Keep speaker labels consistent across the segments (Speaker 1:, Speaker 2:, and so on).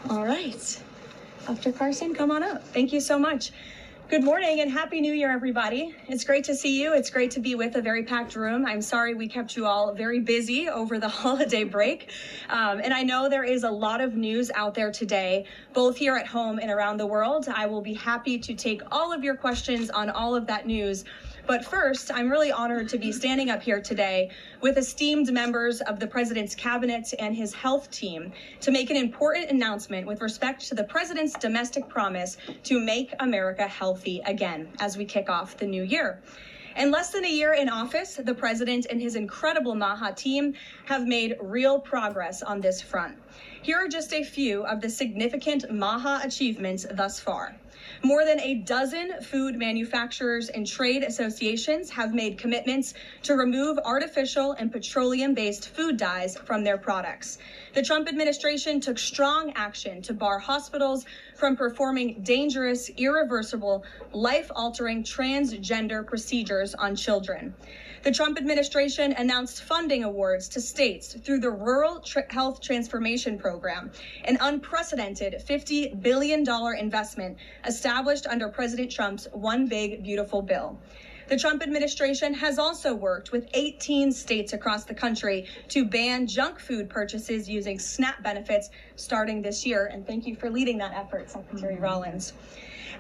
Speaker 1: All right. Dr. Carson, come on up. Thank you so much. Good morning and Happy New Year, everybody. It's great to see you. It's great to be with a very packed room. I'm sorry we kept you all very busy over the holiday break. And I know there is a lot of news out there today, both here at home and around the world. I will be happy to take all of your questions on all of that news. But first, I'm really honored to be standing up here today with esteemed members of the President's Cabinet and his health team to make an important announcement with respect to the President's domestic promise to make America healthy again as we kick off the new year. In less than a year in office, the President and his incredible MAHA team have made real progress on this front. Here are just a few of the significant MAHA achievements thus far. More than a dozen food manufacturers and trade associations have made commitments to remove artificial and petroleum-based food dyes from their products. The Trump administration took strong action to bar hospitals from performing dangerous, irreversible, life-altering transgender procedures on children. The Trump administration announced funding awards to states through the Rural Health Transformation Program, an unprecedented $50 billion investment established under President Trump's One Big Beautiful Bill. The Trump administration has also worked with 18 states across the country to ban junk food purchases using SNAP benefits starting this year. And thank you for leading that effort, Secretary Rollins.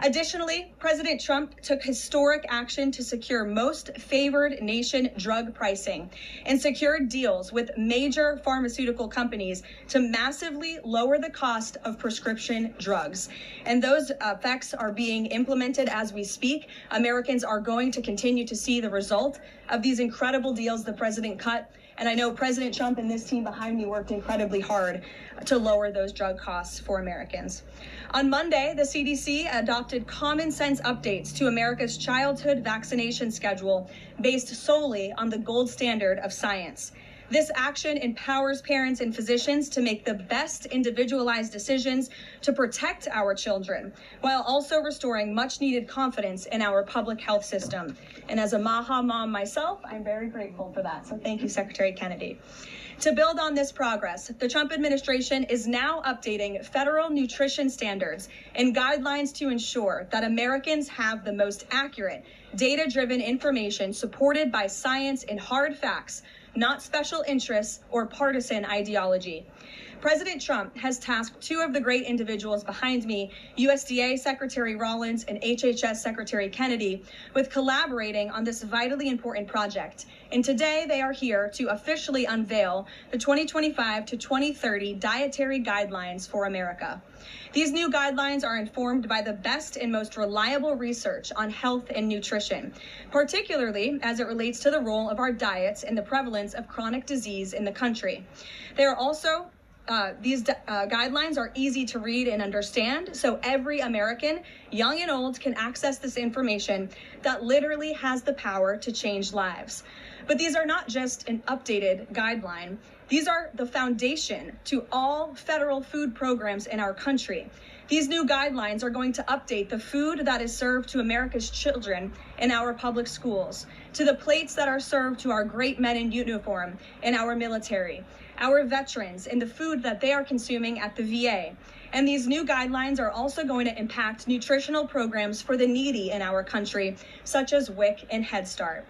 Speaker 1: Additionally, President Trump took historic action to secure most favored nation drug pricing and secured deals with major pharmaceutical companies to massively lower the cost of prescription drugs. And those effects are being implemented as we speak. Americans are going to continue to see the result of these incredible deals the president cut. And I know President Trump and this team behind me worked incredibly hard to lower those drug costs for Americans. On Monday, the CDC adopted common sense updates to America's childhood vaccination schedule based solely on the gold standard of science. This action empowers parents and physicians to make the best individualized decisions to protect our children, while also restoring much needed confidence in our public health system. And as a MAHA mom myself, I'm very grateful for that. So thank you, Secretary Kennedy. To build on this progress, the Trump administration is now updating federal nutrition standards and guidelines to ensure that Americans have the most accurate, data-driven information supported by science and hard facts, not special interests or partisan ideology. President Trump has tasked two of the great individuals behind me, USDA Secretary Rollins and HHS Secretary Kennedy, with collaborating on this vitally important project. And today they are here to officially unveil the 2025 to 2030 dietary guidelines for America. These new guidelines are informed by the best and most reliable research on health and nutrition, particularly as it relates to the role of our diets and the prevalence of chronic disease in the country. They are also These guidelines are easy to read and understand, so every American, young and old, can access this information that literally has the power to change lives. But these are not just an updated guideline. These are the foundation to all federal food programs in our country. These new guidelines are going to update the food that is served to America's children in our public schools, to the plates that are served to our great men in uniform in our military, our veterans, and the food that they are consuming at the VA. And these new guidelines are also going to impact nutritional programs for the needy in our country, such as WIC and Head Start.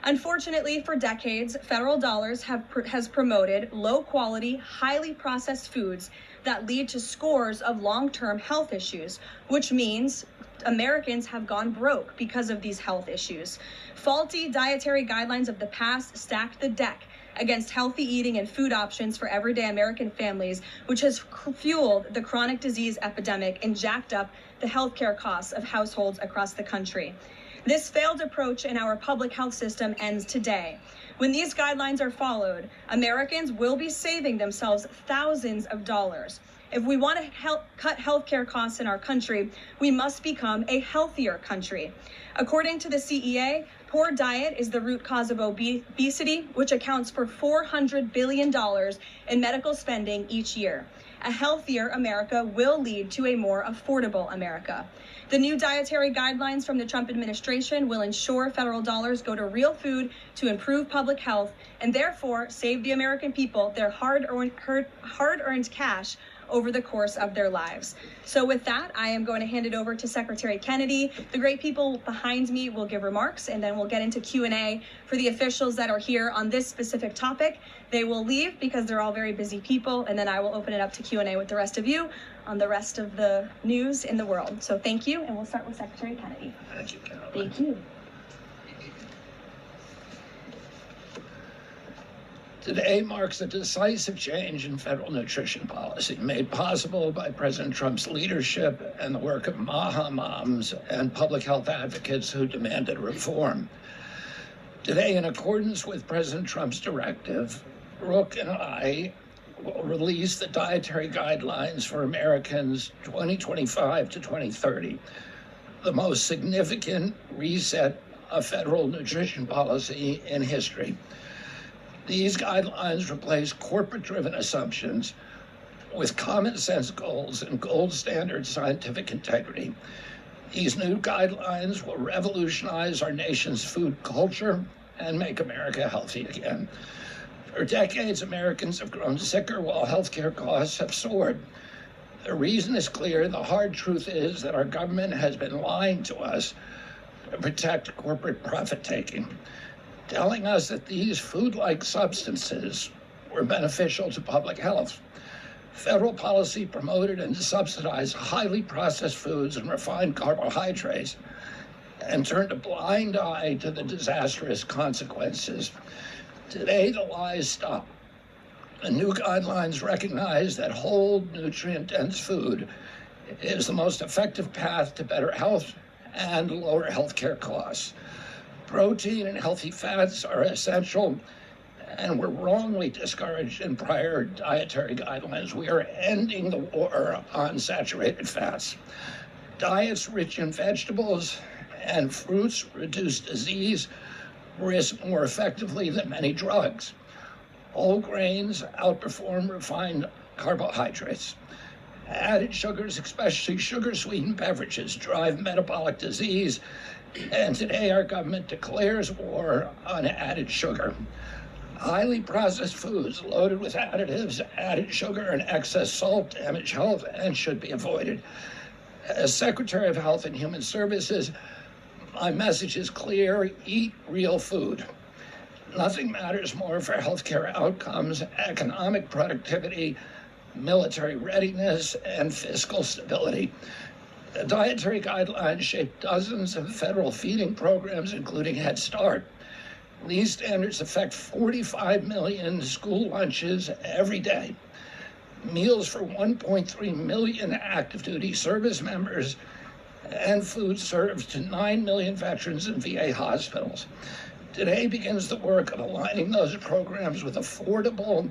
Speaker 1: Unfortunately, for decades, federal dollars has promoted low-quality, highly processed foods that lead to scores of long-term health issues, which means Americans have gone broke because of these health issues. Faulty dietary guidelines of the past stacked the deck against healthy eating and food options for everyday American families, which has fueled the chronic disease epidemic and jacked up the healthcare costs of households across the country. This failed approach in our public health system ends today. When these guidelines are followed, Americans will be saving themselves thousands of dollars. If we want to cut healthcare costs in our country, we must become a healthier country. According to the CEA, poor diet is the root cause of obesity, which accounts for $400 billion in medical spending each year. A healthier America will lead to a more affordable America. The new dietary guidelines from the Trump administration will ensure federal dollars go to real food to improve public health and therefore save the American people their hard-earned cash over the course of their lives. So with that, I am going to hand it over to Secretary Kennedy. The great people behind me will give remarks, and then we'll get into Q&A for the officials that are here on this specific topic. They will leave because they're all very busy people, and then I will open it up to Q&A with the rest of you on the rest of the news in the world. So thank you, and we'll start with Secretary Kennedy.
Speaker 2: Thank you, Caroline.
Speaker 1: Thank you.
Speaker 2: Today marks a decisive change in federal nutrition policy, made possible by President Trump's leadership and the work of MAHA moms and public health advocates who demanded reform. Today, in accordance with President Trump's directive, Brooke and I will release the dietary guidelines for Americans 2025 to 2030, the most significant reset of federal nutrition policy in history. These guidelines replace corporate-driven assumptions with common sense goals and gold standard scientific integrity. These new guidelines will revolutionize our nation's food culture and make America healthy again. For decades, Americans have grown sicker while healthcare costs have soared. The reason is clear. The hard truth is that our government has been lying to us to protect corporate profit-taking, telling us that these food-like substances were beneficial to public health. Federal policy promoted and subsidized highly processed foods and refined carbohydrates and turned a blind eye to the disastrous consequences. Today, the lies stop. The new guidelines recognize that whole, nutrient-dense food is the most effective path to better health and lower healthcare costs. Protein and healthy fats are essential and were wrongly discouraged in prior dietary guidelines. We are ending the war on saturated fats. Diets rich in vegetables and fruits reduce disease risk more effectively than many drugs. Whole grains outperform refined carbohydrates. Added sugars, especially sugar-sweetened beverages, drive metabolic disease, and today our government declares war on added sugar. Highly processed foods loaded with additives, added sugar, and excess salt damage health and should be avoided. As Secretary of Health and Human Services, my message is clear: eat real food. Nothing matters more for healthcare outcomes, economic productivity, military readiness, and fiscal stability. The dietary guidelines shape dozens of federal feeding programs, including Head Start. These standards affect 45 million school lunches every day, meals for 1.3 million active duty service members, and food served to 9 million veterans in VA hospitals. Today begins the work of aligning those programs with affordable,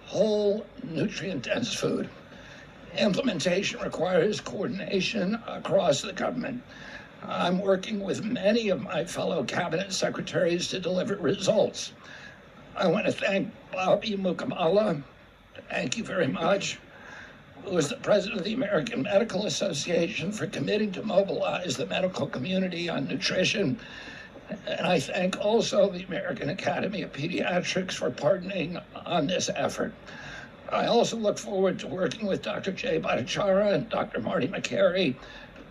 Speaker 2: whole, nutrient-dense food. Implementation requires coordination across the government. I'm working with many of my fellow cabinet secretaries to deliver results. I want to thank Bobby Mukamala, thank you very much, who is the president of the American Medical Association, for committing to mobilize the medical community on nutrition. And I thank also the American Academy of Pediatrics for partnering on this effort. I also look forward to working with Dr. Jay Bhattacharya and Dr. Marty McCary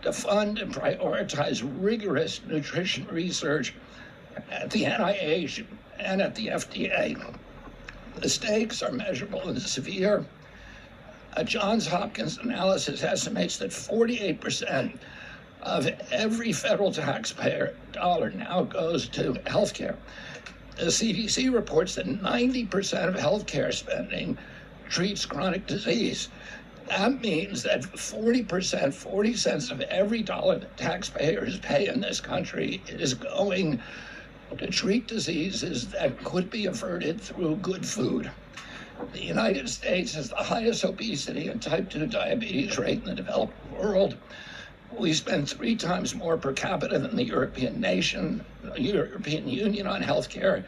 Speaker 2: to fund and prioritize rigorous nutrition research at the NIH and at the FDA. The stakes are measurable and severe. A Johns Hopkins analysis estimates that 48% of every federal taxpayer dollar now goes to healthcare. The CDC reports that 90% of healthcare spending treats chronic disease. That means that 40%, 40 cents of every dollar that taxpayers pay in this country is going to treat diseases that could be averted through good food. The United States has the highest obesity and type 2 diabetes rate in the developed world. We spend 3 times more per capita than the European Union on healthcare,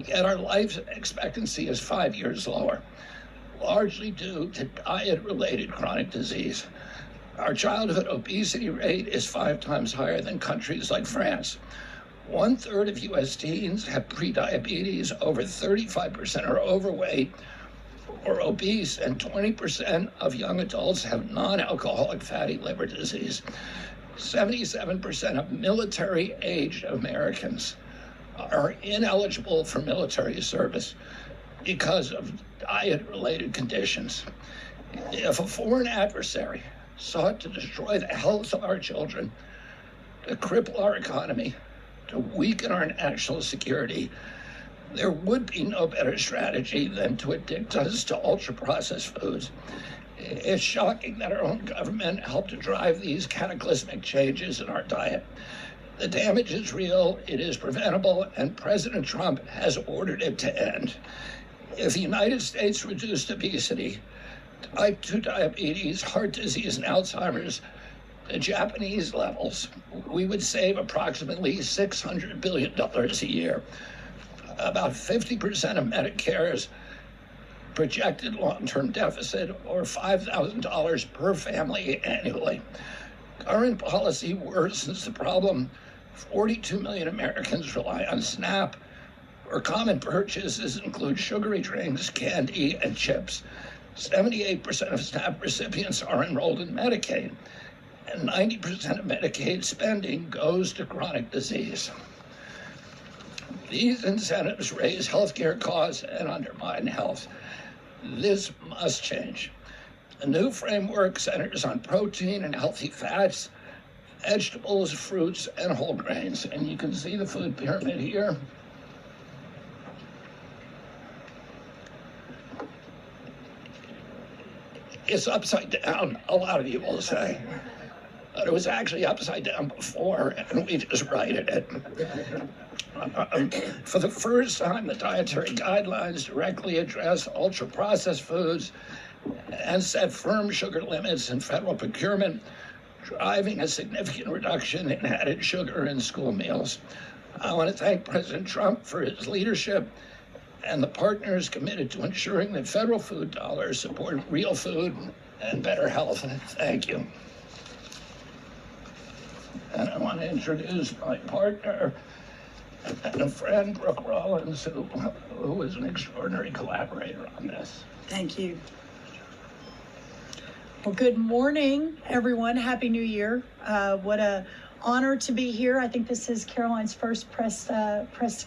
Speaker 2: yet our life expectancy is 5 years lower, largely due to diet-related chronic disease. Our childhood obesity rate is 5 times higher than countries like France. 1/3 of U.S. teens have prediabetes, over 35% are overweight, or obese, and 20% of young adults have non-alcoholic fatty liver disease. 77% of military-aged Americans are ineligible for military service because of diet-related conditions. If a foreign adversary sought to destroy the health of our children, to cripple our economy, to weaken our national security, there would be no better strategy than to addict us to ultra-processed foods. It's shocking that our own government helped to drive these cataclysmic changes in our diet. The damage is real, it is preventable, and President Trump has ordered it to end. If the United States reduced obesity, type 2 diabetes, heart disease, and Alzheimer's to Japanese levels, we would save approximately $600 billion a year. About 50% of Medicare's projected long-term deficit, or $5,000 per family annually. Current policy worsens the problem. 42 million Americans rely on SNAP, where common purchases include sugary drinks, candy, and chips. 78% of SNAP recipients are enrolled in Medicaid, and 90% of Medicaid spending goes to chronic disease. These incentives raise healthcare costs and undermine health. This must change. A new framework centers on protein and healthy fats, vegetables, fruits, and whole grains. And you can see the food pyramid here. It's upside down, a lot of you will say. But it was actually upside down before, and we just righted it. For the first time, the dietary guidelines directly address ultra-processed foods and set firm sugar limits in federal procurement, driving a significant reduction in added sugar in school meals. I want to thank President Trump for his leadership and the partners committed to ensuring that federal food dollars support real food and better health. Thank you. And I want to introduce my partner and a friend, Brooke Rollins, who is an extraordinary collaborator on this.
Speaker 3: Thank you. Well, good morning, everyone. Happy New Year. What a honor to be here. I think this is Caroline's first press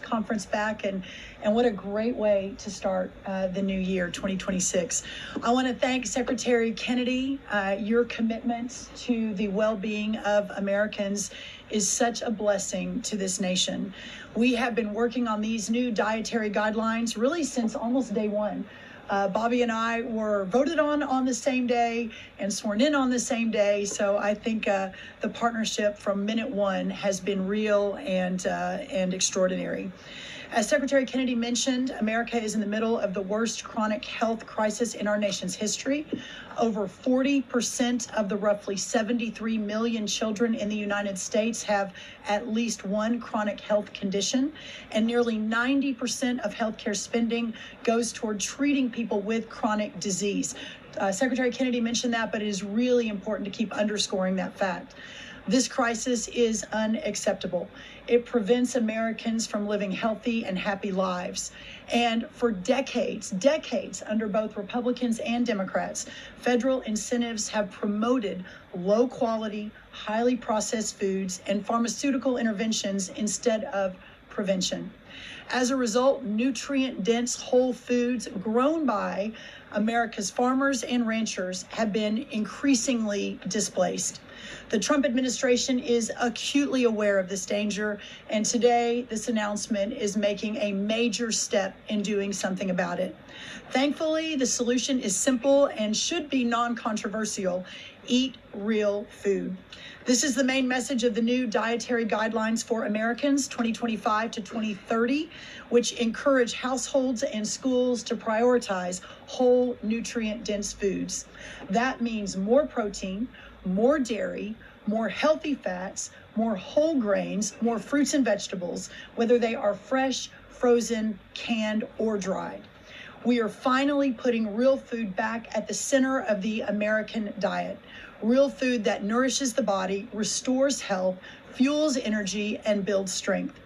Speaker 3: conference back, and what a great way to start the new year, 2026. I want to thank Secretary Kennedy. Your commitment to the well-being of Americans is such a blessing to this nation. We have been working on these new dietary guidelines really since almost day one. Bobby and I were voted on the same day and sworn in on the same day. So I think the partnership from minute one has been real and extraordinary. As Secretary Kennedy mentioned, America is in the middle of the worst chronic health crisis in our nation's history. Over 40% of the roughly 73 million children in the United States have at least one chronic health condition, and nearly 90% of healthcare spending goes toward treating people with chronic disease. Secretary Kennedy mentioned that, but it is really important to keep underscoring that fact. This crisis is unacceptable. It prevents Americans from living healthy and happy lives. And for decades under both Republicans and Democrats, federal incentives have promoted low quality, highly processed foods and pharmaceutical interventions instead of prevention. As a result, nutrient-dense whole foods grown by America's farmers and ranchers have been increasingly displaced. The Trump administration is acutely aware of this danger, and today this announcement is making a major step in doing something about it. Thankfully, the solution is simple and should be non-controversial: eat real food. This is the main message of the new Dietary Guidelines for Americans 2025 to 2030, which encourage households and schools to prioritize whole, nutrient-dense foods. That means more protein, more dairy, more healthy fats, more whole grains, more fruits and vegetables, whether they are fresh, frozen, canned, or dried. We are finally putting real food back at the center of the American diet. Real food that nourishes the body, restores health, fuels energy, and builds strength.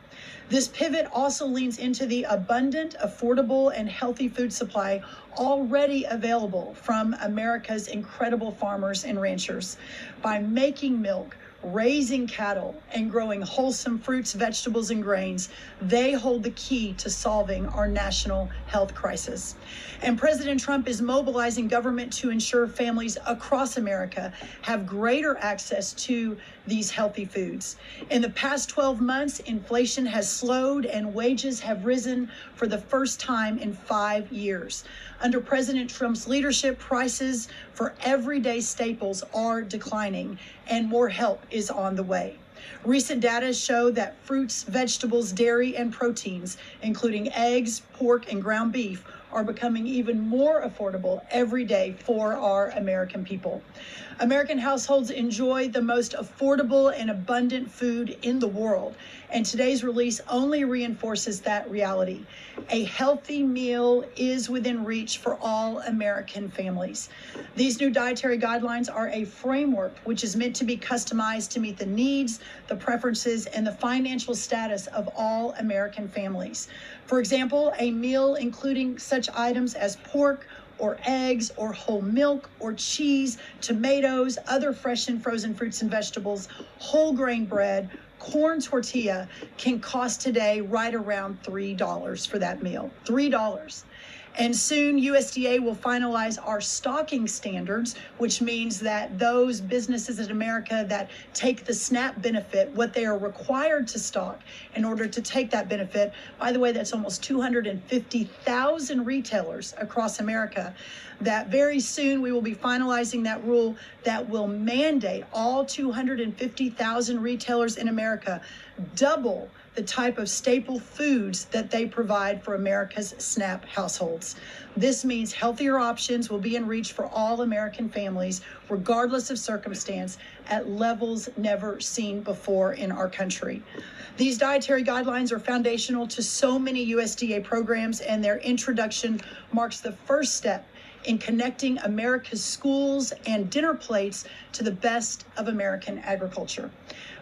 Speaker 3: This pivot also leans into the abundant, affordable, and healthy food supply already available from America's incredible farmers and ranchers. By making milk, raising cattle, and growing wholesome fruits, vegetables, and grains, they hold the key to solving our national health crisis. And President Trump is mobilizing government to ensure families across America have greater access to these healthy foods. In the past 12 months, inflation has slowed and wages have risen for the first time in 5 years. Under President Trump's leadership, prices for everyday staples are declining and more help is on the way. Recent data show that fruits, vegetables, dairy, and proteins, including eggs, pork, and ground beef, are becoming even more affordable every day for our American people. American households enjoy the most affordable and abundant food in the world, and today's release only reinforces that reality. A healthy meal is within reach for all American families. These new dietary guidelines are a framework which is meant to be customized to meet the needs, the preferences, and the financial status of all American families. For example, a meal including such items as pork, or eggs, or whole milk, or cheese, tomatoes, other fresh and frozen fruits and vegetables, whole grain bread, corn tortilla can cost today right around $3 for that meal. $3. And soon USDA will finalize our stocking standards, which means that those businesses in America that take the SNAP benefit, what they are required to stock in order to take that benefit, by the way, that's almost 250,000 retailers across America, that very soon we will be finalizing that rule that will mandate all 250,000 retailers in America double the type of staple foods that they provide for America's SNAP households. This means healthier options will be in reach for all American families, regardless of circumstance, at levels never seen before in our country. These dietary guidelines are foundational to so many USDA programs, and their introduction marks the first step in connecting America's schools and dinner plates to the best of American agriculture.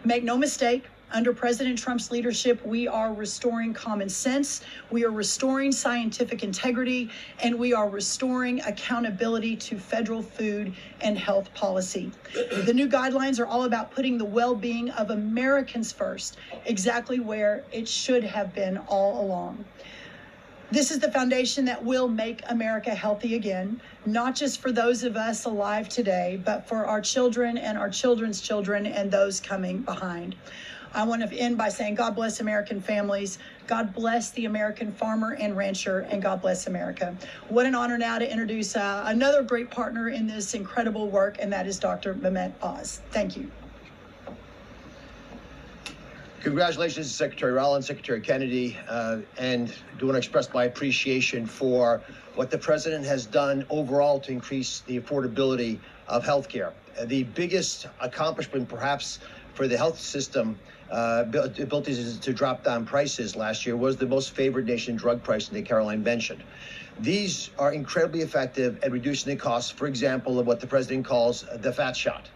Speaker 3: Make no mistake, under President Trump's leadership, we are restoring common sense, we are restoring scientific integrity, and we are restoring accountability to federal food and health policy. The new guidelines are all about putting the well-being of Americans first, exactly where it should have been all along. This is the foundation that will make America healthy again, not just for those of us alive today, but for our children and our children's children and those coming behind. I want to end by saying God bless American families, God bless the American farmer and rancher, and God bless America. What an honor now to introduce another great partner in this incredible work, and that is Dr. Mehmet Oz. Thank you.
Speaker 4: Congratulations to Secretary Rollins, Secretary Kennedy, and do want to express my appreciation for what the president has done overall to increase the affordability of healthcare. The biggest accomplishment, perhaps, for the health system, ability to drop down prices last year was the most favored nation drug pricing that Caroline mentioned. These are incredibly effective at reducing the costs, for example, of what the president calls the fat shot.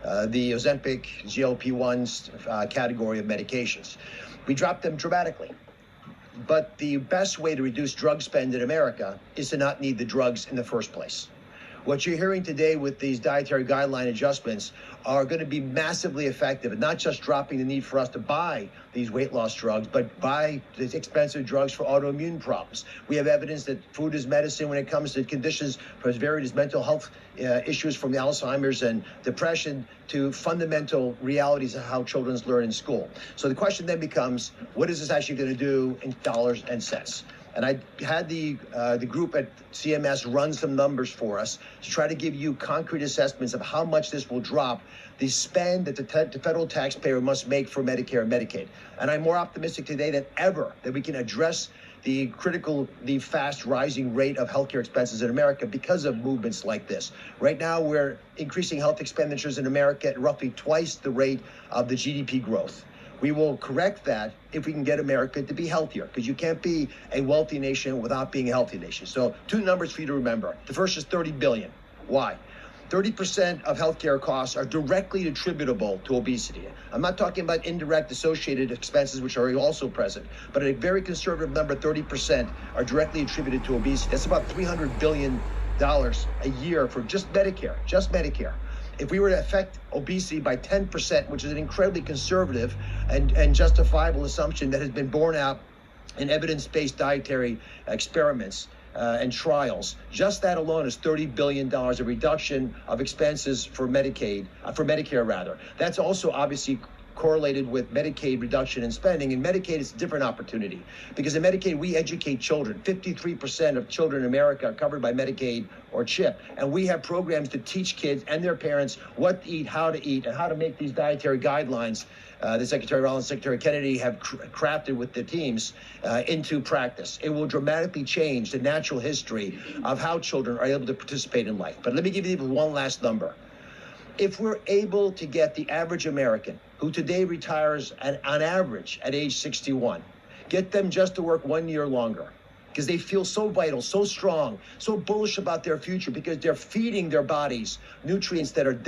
Speaker 4: The Ozempic, GLP-1s category of medications. We dropped them dramatically. But the best way to reduce drug spend in America is to not need the drugs in the first place. What you're hearing today with these dietary guideline adjustments are going to be massively effective, and not just dropping the need for us to buy these weight loss drugs, but buy these expensive drugs for autoimmune problems. We have evidence that food is medicine when it comes to conditions as varied as mental health issues, from Alzheimer's and depression to fundamental realities of how children learn in school. So the question then becomes, what is this actually going to do in dollars and cents? And I had the group at CMS run some numbers for us to try to give you concrete assessments of how much this will drop the spend that the federal taxpayer must make for Medicare and Medicaid. And I'm more optimistic today than ever that we can address the fast rising rate of healthcare expenses in America because of movements like this. Right now, we're increasing health expenditures in America at roughly twice the rate of the GDP growth. We will correct that if we can get America to be healthier, because you can't be a wealthy nation without being a healthy nation. So 2 numbers for you to remember. The first is $30 billion. Why? 30% of healthcare costs are directly attributable to obesity. I'm not talking about indirect associated expenses, which are also present, but a very conservative number, 30%, are directly attributed to obesity. That's about $300 billion a year for just Medicare, If we were to affect obesity by 10%, which is an incredibly conservative and justifiable assumption that has been borne out in evidence-based dietary experiments and trials, just that alone is $30 billion of reduction of expenses for Medicare rather. That's also obviously correlated with Medicaid reduction in spending. In Medicaid, it's a different opportunity because in Medicaid, we educate children. 53% of children in America are covered by Medicaid or CHIP. And we have programs to teach kids and their parents what to eat, and how to make these dietary guidelines that Secretary Rollins, Secretary Kennedy have crafted with the teams into practice. It will dramatically change the natural history of how children are able to participate in life. But let me give you one last number. If we're able to get the average American, who today retires on average at age 61, get them just to work 1 year longer, because they feel so vital, so strong, so bullish about their future, because they're feeding their bodies nutrients that are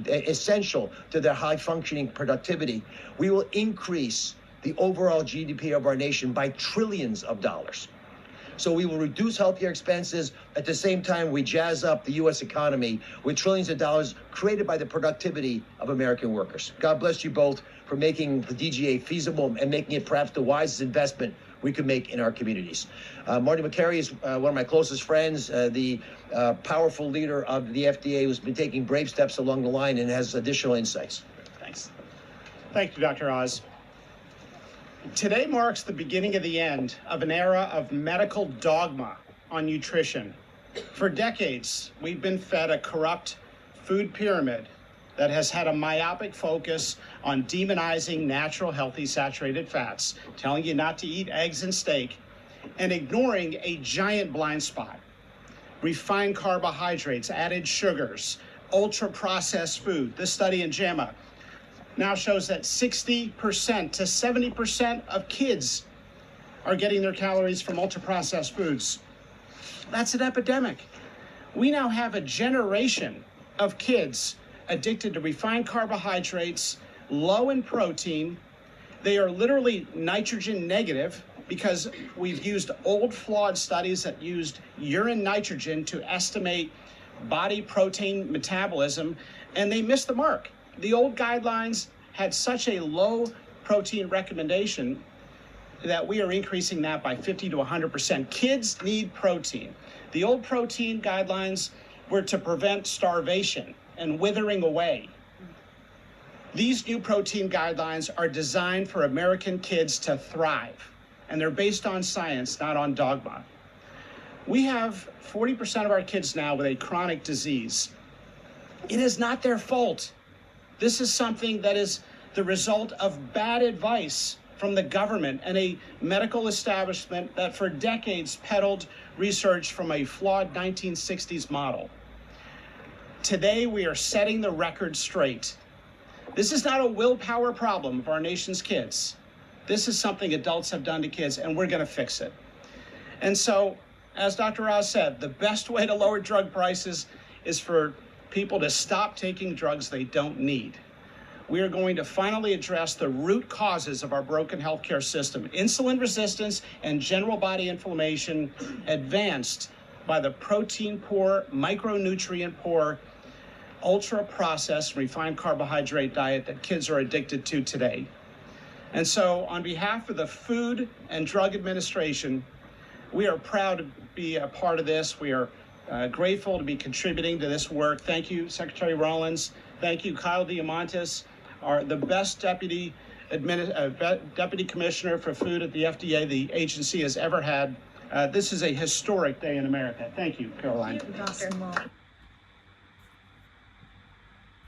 Speaker 4: essential to their high-functioning productivity, we will increase the overall GDP of our nation by trillions of dollars. So we will reduce healthcare expenses. At the same time, we jazz up the U.S. economy with trillions of dollars created by the productivity of American workers. God bless you both for making the DGA feasible and making it perhaps the wisest investment we could make in our communities. Marty McCary is one of my closest friends, the powerful leader of the FDA, who's been taking brave steps along the line and has additional insights.
Speaker 5: Thanks. Thank you, Dr. Oz. Today marks the beginning of the end of an era of medical dogma on nutrition. For decades, we've been fed a corrupt food pyramid that has had a myopic focus on demonizing natural, healthy, saturated fats, telling you not to eat eggs and steak, and ignoring a giant blind spot: refined carbohydrates, added sugars, ultra-processed food. This study in JAMA now shows that 60% to 70% of kids are getting their calories from ultra-processed foods. That's an epidemic. We now have a generation of kids addicted to refined carbohydrates, low in protein. They are literally nitrogen negative because we've used old flawed studies that used urine nitrogen to estimate body protein metabolism, and they missed the mark. The old guidelines had such a low protein recommendation that we are increasing that by 50 to 100%. Kids need protein. The old protein guidelines were to prevent starvation and withering away. These new protein guidelines are designed for American kids to thrive, and they're based on science, not on dogma. We have 40% of our kids now with a chronic disease. It is not their fault. This is something that is the result of bad advice from the government and a medical establishment that for decades peddled research from a flawed 1960s model. Today, we are setting the record straight. This is not a willpower problem of our nation's kids. This is something adults have done to kids, and we're going to fix it. And so, as Dr. Oz said, the best way to lower drug prices is for people to stop taking drugs they don't need. We are going to finally address the root causes of our broken healthcare system: insulin resistance and general body inflammation, advanced by the protein-poor, micronutrient-poor, ultra-processed, refined carbohydrate diet that kids are addicted to today. And so, on behalf of the Food and Drug Administration, we are proud to be a part of this. We are grateful to be contributing to this work. Thank you, Secretary Rollins. Thank you, Kyle Diamantis, the best deputy commissioner for food at the FDA the agency has ever had. This is a historic day in America. Thank you, Caroline.
Speaker 1: Thank you, Dr.